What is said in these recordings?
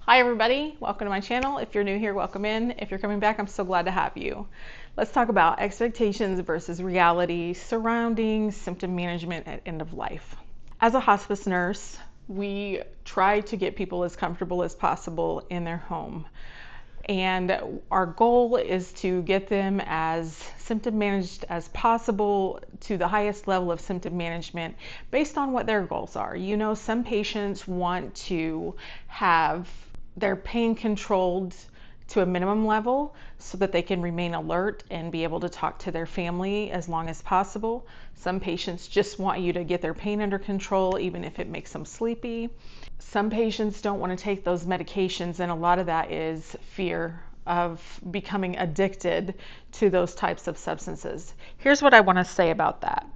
Hi everybody, welcome to my channel. If you're new here, welcome in. If you're coming back, I'm so glad to have you. Let's talk about expectations versus reality surrounding symptom management at end of life. As a hospice nurse, we try to get people as comfortable as possible in their home. And our goal is to get them as symptom managed as possible to the highest level of symptom management based on what their goals are. You know, some patients want to have their pain controlled to a minimum level so that they can remain alert and be able to talk to their family as long as possible. Some patients just want you to get their pain under control, even if it makes them sleepy. Some patients don't want to take those medications, and a lot of that is fear of becoming addicted to those types of substances. Here's what I want to say about that.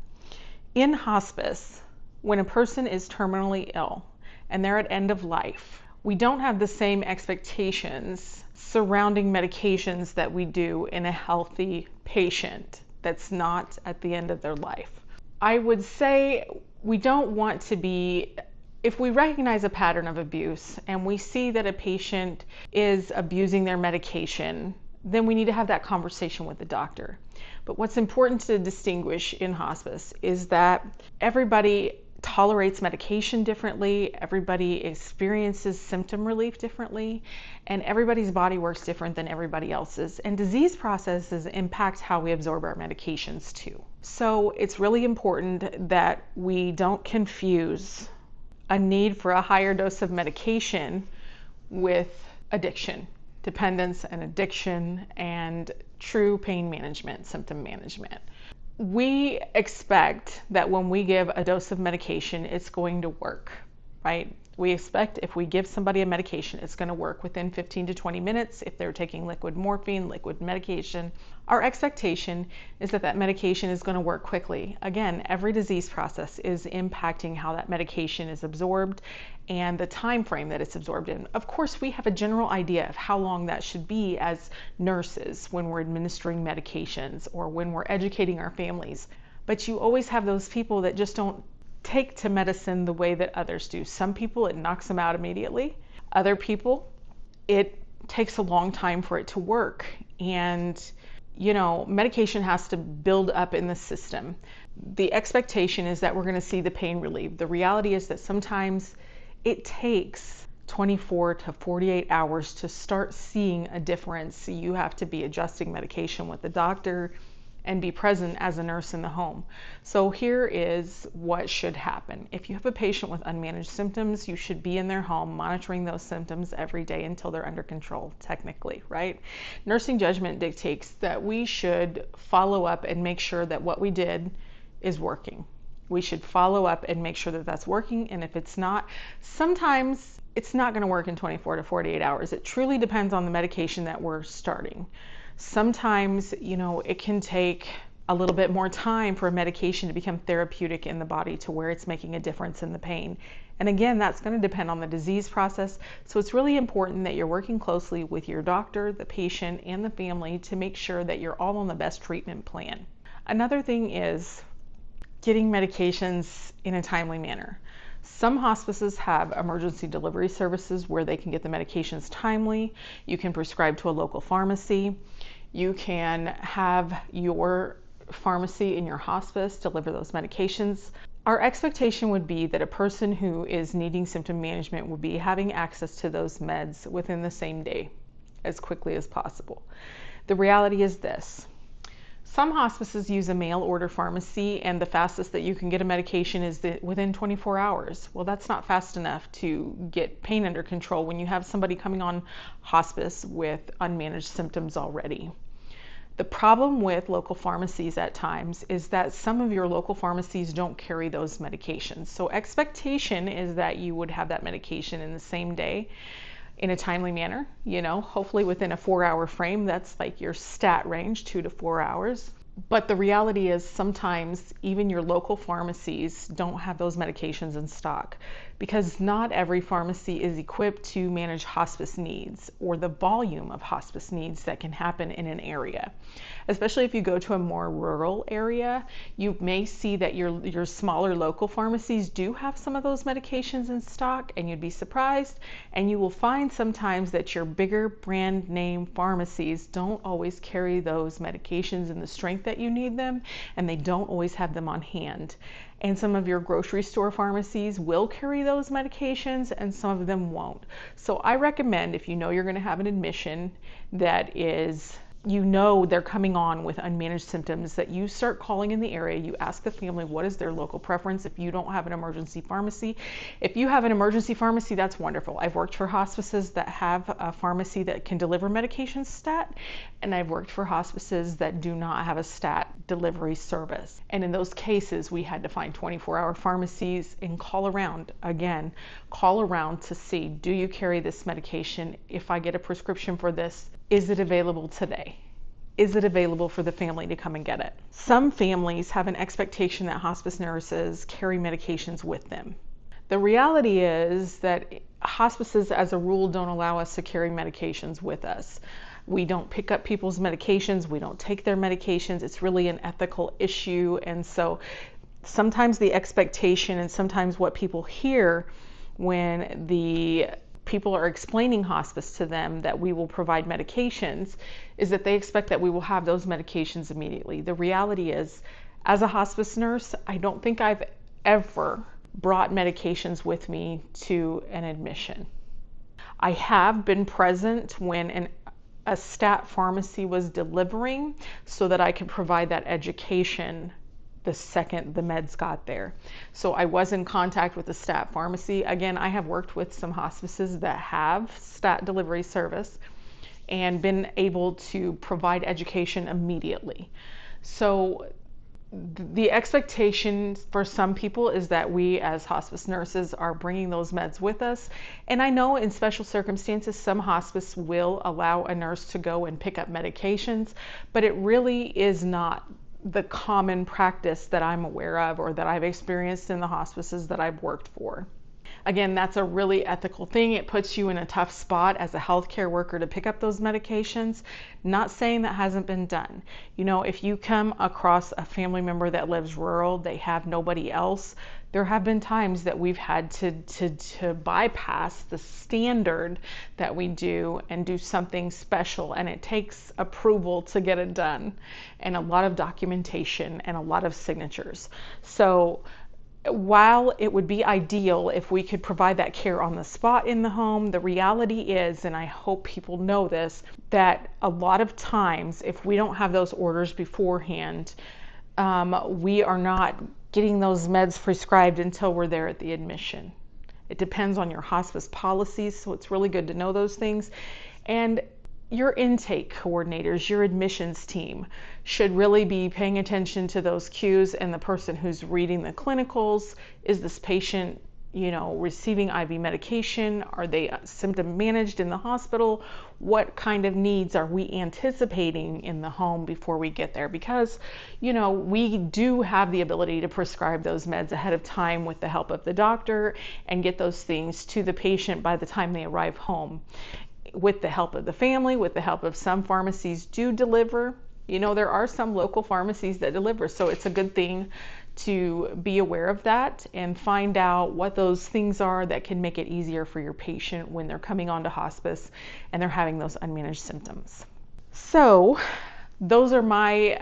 In hospice, when a person is terminally ill and they're at end of life, we don't have the same expectations surrounding medications that we do in a healthy patient that's not at the end of their life. I would say we don't want to be, if we recognize a pattern of abuse and we see that a patient is abusing their medication, then we need to have that conversation with the doctor. But what's important to distinguish in hospice is that everybody tolerates medication differently, everybody experiences symptom relief differently, and everybody's body works different than everybody else's. And disease processes impact how we absorb our medications too. So it's really important that we don't confuse a need for a higher dose of medication with addiction, dependence and addiction, and true pain management, symptom management. We expect that when we give a dose of medication, it's going to work, right? We expect if we give somebody a medication, it's going to work within 15 to 20 minutes. If they're taking liquid morphine, liquid medication, our expectation is that that medication is going to work quickly. Again, every disease process is impacting how that medication is absorbed and the time frame that it's absorbed in. Of course, we have a general idea of how long that should be as nurses when we're administering medications or when we're educating our families. But you always have those people that just don't take to medicine the way that others do. Some people, it knocks them out immediately. Other people, it takes a long time for it to work. And, you know, medication has to build up in the system. The expectation is that we're going to see the pain relief. The reality is that sometimes it takes 24 to 48 hours to start seeing a difference. You have to be adjusting medication with the doctor and be present as a nurse in the home. So here is what should happen. If you have a patient with unmanaged symptoms, you should be in their home monitoring those symptoms every day until they're under control, technically, right? Nursing judgment dictates that we should follow up and make sure that what we did is working. We should follow up and make sure that that's working, and if it's not, sometimes it's not going to work in 24 to 48 hours. It truly depends on the medication that we're starting. Sometimes, you know, it can take a little bit more time for a medication to become therapeutic in the body to where it's making a difference in the pain. And again, that's going to depend on the disease process. So it's really important that you're working closely with your doctor, the patient, and the family to make sure that you're all on the best treatment plan. Another thing is getting medications in a timely manner. Some hospices have emergency delivery services where they can get the medications timely. You can prescribe to a local pharmacy. You can have your pharmacy in your hospice deliver those medications. Our expectation would be that a person who is needing symptom management would be having access to those meds within the same day, as quickly as possible. The reality is this. Some hospices use a mail order pharmacy, and the fastest that you can get a medication is within 24 hours. Well, that's not fast enough to get pain under control when you have somebody coming on hospice with unmanaged symptoms already. The problem with local pharmacies at times is that some of your local pharmacies don't carry those medications. So expectation is that you would have that medication in the same day in a timely manner, you know, hopefully within a 4-hour frame. That's like your stat range, 2 to 4 hours. But the reality is sometimes even your local pharmacies don't have those medications in stock, because not every pharmacy is equipped to manage hospice needs or the volume of hospice needs that can happen in an area. Especially if you go to a more rural area, you may see that your smaller local pharmacies do have some of those medications in stock, and you'd be surprised. And you will find sometimes that your bigger brand name pharmacies don't always carry those medications in the strength that you need them, and they don't always have them on hand. And some of your grocery store pharmacies will carry those medications and some of them won't. So I recommend, if you know you're going to have an admission that is, you know, they're coming on with unmanaged symptoms, that you start calling in the area. You ask the family what is their local preference if you don't have an emergency pharmacy. If you have an emergency pharmacy, that's wonderful. I've worked for hospices that have a pharmacy that can deliver medications stat, and I've worked for hospices that do not have a stat delivery service. And in those cases, we had to find 24-hour pharmacies and call around. Again, call around to see, do you carry this medication? If I get a prescription for this, is it available today? Is it available for the family to come and get it? Some families have an expectation that hospice nurses carry medications with them. The reality is that hospices, as a rule, don't allow us to carry medications with us. We don't pick up people's medications. We don't take their medications. It's really an ethical issue. And so sometimes the expectation, and sometimes what people hear when the people are explaining hospice to them that we will provide medications, is that they expect that we will have those medications immediately. The reality is, as a hospice nurse, I don't think I've ever brought medications with me to an admission. I have been present when a stat pharmacy was delivering, so that I could provide that education the second the meds got there. So I was in contact with the stat pharmacy. Again, I have worked with some hospices that have stat delivery service and been able to provide education immediately. So the expectation for some people is that we as hospice nurses are bringing those meds with us. And I know in special circumstances, some hospice will allow a nurse to go and pick up medications, but it really is not the common practice that I'm aware of or that I've experienced in the hospices that I've worked for. Again, that's a really ethical thing. It puts you in a tough spot as a healthcare worker to pick up those medications. Not saying that hasn't been done. You know, if you come across a family member that lives rural, they have nobody else, there have been times that we've had to bypass the standard that we do and do something special, and it takes approval to get it done, and a lot of documentation and a lot of signatures. So while it would be ideal if we could provide that care on the spot in the home, the reality is, and I hope people know this, that a lot of times if we don't have those orders beforehand, we are not getting those meds prescribed until we're there at the admission. It depends on your hospice policies, so it's really good to know those things. And your intake coordinators, your admissions team should really be paying attention to those cues, and the person who's reading the clinicals. Is this patient, you know, receiving IV medication? Are they symptom managed in the hospital? What kind of needs are we anticipating in the home before we get there? Because, you know, we do have the ability to prescribe those meds ahead of time with the help of the doctor and get those things to the patient by the time they arrive home. With the help of the family, with the help of some pharmacies do deliver. You know, there are some local pharmacies that deliver, so it's a good thing to be aware of that and find out what those things are that can make it easier for your patient when they're coming onto hospice and they're having those unmanaged symptoms. So those are my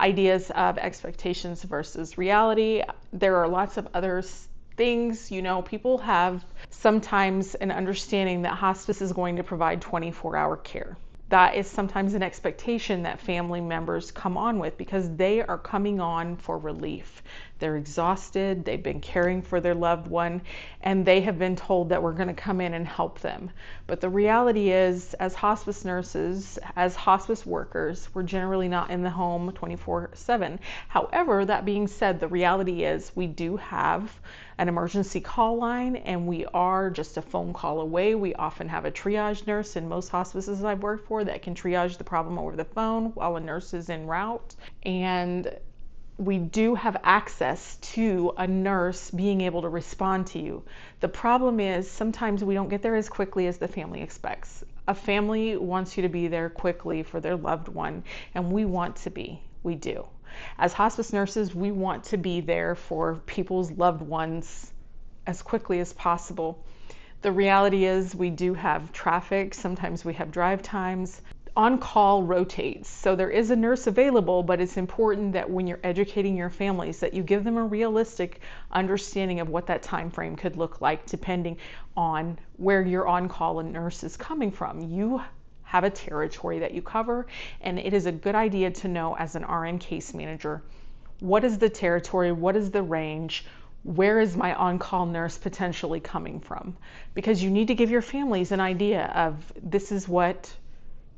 ideas of expectations versus reality. There are lots of other things. You know, people have sometimes an understanding that hospice is going to provide 24-hour care. That is sometimes an expectation that family members come on with because they are coming on for relief. they're exhausted, they've been caring for their loved one, and they have been told that we're going to come in and help them. But the reality is, as hospice nurses, as hospice workers, we're generally not in the home 24/7. However, that being said, the reality is we do have an emergency call line, and we are just a phone call away. We often have a triage nurse in most hospices I've worked for that can triage the problem over the phone while a nurse is en route. And we do have access to a nurse being able to respond to you. The problem is sometimes we don't get there as quickly as the family expects. A family wants you to be there quickly for their loved one, and we want to be. We do. As hospice nurses, we want to be there for people's loved ones as quickly as possible. The reality is we do have traffic. Sometimes we have drive times. On-call rotates. So there is a nurse available, but it's important that when you're educating your families that you give them a realistic understanding of what that time frame could look like depending on where your on-call nurse is coming from. You have a territory that you cover, and it is a good idea to know as an RN case manager, what is the territory, what is the range, where is my on-call nurse potentially coming from? Because you need to give your families an idea of this is what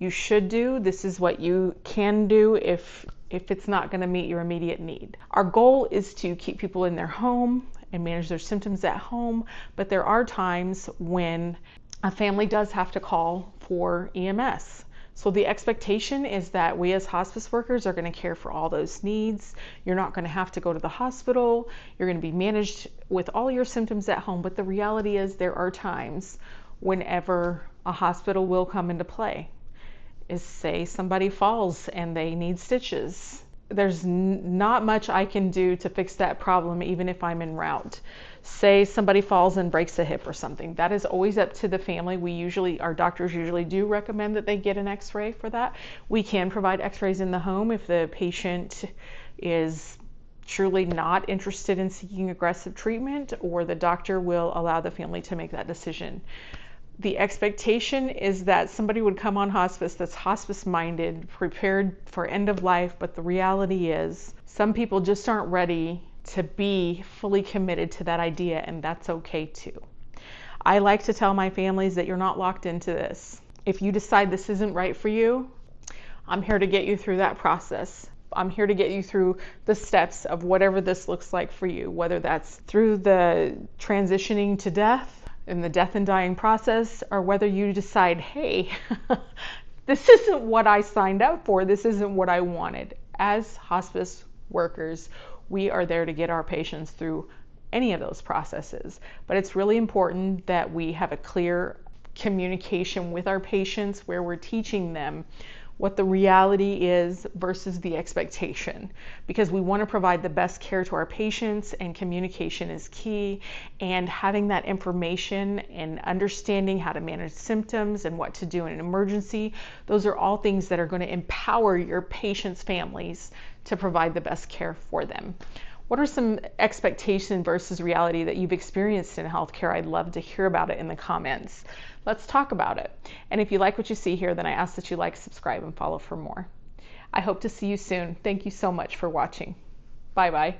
you should do, this is what you can do if it's not going to meet your immediate need. Our goal is to keep people in their home and manage their symptoms at home, but there are times when a family does have to call for EMS. So the expectation is that we as hospice workers are going to care for all those needs. You're not going to have to go to the hospital. You're going to be managed with all your symptoms at home. But the reality is there are times whenever a hospital will come into play. Is say somebody falls and they need stitches. There's not much I can do to fix that problem even if I'm en route. Say somebody falls and breaks a hip or something. That is always up to the family. Our doctors usually do recommend that they get an x-ray for that. We can provide x-rays in the home if the patient is truly not interested in seeking aggressive treatment, or the doctor will allow the family to make that decision. The expectation is that somebody would come on hospice that's hospice minded, prepared for end of life, but the reality is some people just aren't ready to be fully committed to that idea, and that's okay too. I like to tell my families that you're not locked into this. If you decide this isn't right for you, I'm here to get you through that process. I'm here to get you through the steps of whatever this looks like for you, whether that's through the transitioning to death, in the death and dying process, or whether you decide, hey, this isn't what I signed up for, this isn't what I wanted. As hospice workers, we are there to get our patients through any of those processes. But it's really important that we have a clear communication with our patients where we're teaching them what the reality is versus the expectation, because we want to provide the best care to our patients, and communication is key. And having that information and understanding how to manage symptoms and what to do in an emergency, those are all things that are going to empower your patients' families to provide the best care for them. What are some expectation versus reality that you've experienced in healthcare? I'd love to hear about it in the comments. Let's talk about it. And if you like what you see here, then I ask that you like, subscribe, and follow for more. I hope to see you soon. Thank you so much for watching. Bye-bye.